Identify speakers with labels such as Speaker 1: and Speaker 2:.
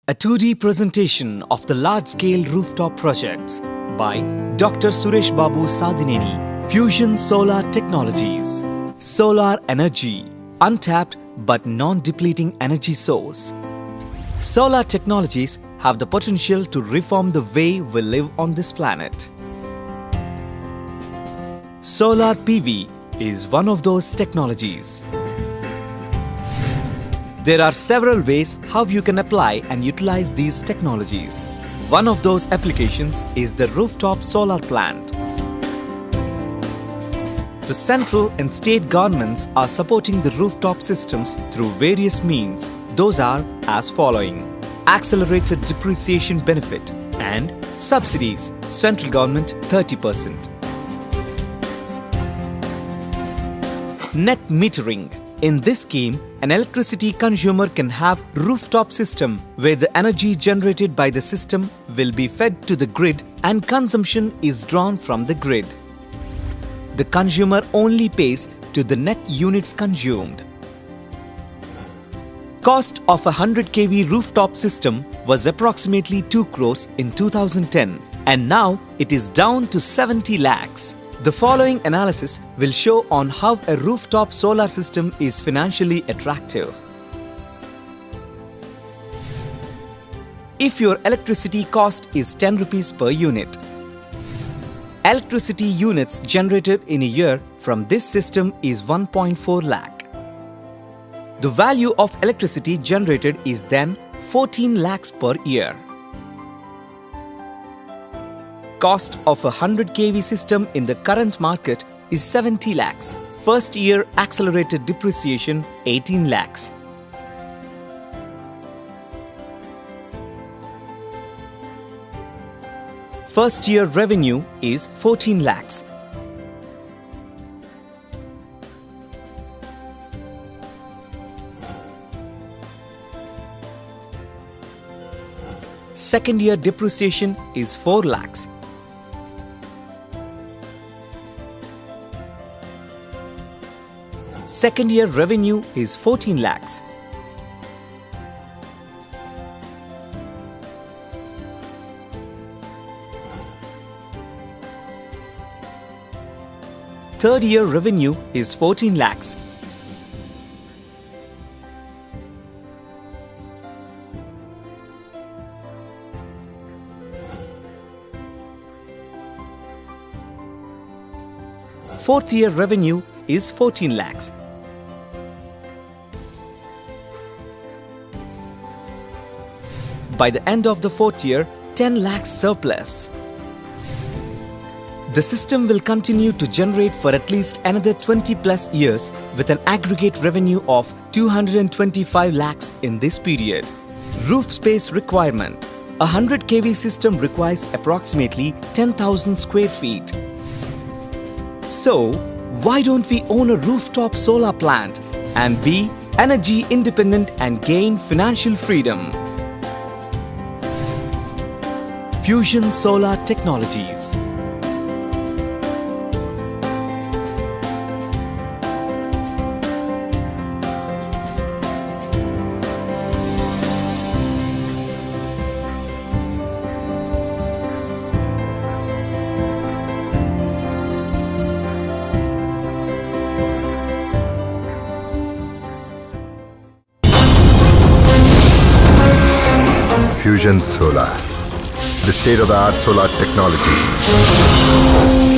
Speaker 1: A 2D presentation of the large-scale rooftop projects by Dr. Suresh Babu Sadineni. Fusion Solar Technologies. Solar energy, untapped but non-depleting energy source. Solar technologies have the potential to reform the way we live on this planet. Solar PV is one of those technologies. There are several ways how you can apply and utilize these technologies. One of those applications is the rooftop solar plant. The central and state governments are supporting the rooftop systems through various means. Those are as following: accelerated depreciation benefit and subsidies, central government 30%. Net metering. In this scheme, an electricity consumer can have rooftop system where the energy generated by the system will be fed to the grid and consumption is drawn from the grid. The consumer only pays to the net units consumed. Cost of a 100 kV rooftop system was approximately 2 crores in 2010 and now it is down to 70 lakhs. The following analysis will show on how a rooftop solar system is financially attractive. If your electricity cost is 10 rupees per unit, electricity units generated in a year from this system is 1.4 lakh. The value of electricity generated is then 14 lakhs per year. Cost of a 100 kV system in the current market is 70 lakhs. First year accelerated depreciation 18 lakhs. First year revenue is 14 lakhs. Second year depreciation is 4 lakhs. Second year revenue is 14 lakhs. Third year revenue is 14 lakhs. Fourth year revenue is 14 lakhs. By the end of the fourth year, 10 lakhs surplus. The system will continue to generate for at least another 20 plus years with an aggregate revenue of 225 lakhs in this period. Roof space requirement. A 100 kV system requires approximately 10,000 square feet. So, why don't we own a rooftop solar plant and be energy independent and gain financial freedom? Fusion Solar Technologies.
Speaker 2: Fusion Solar, the state-of-the-art solar technology.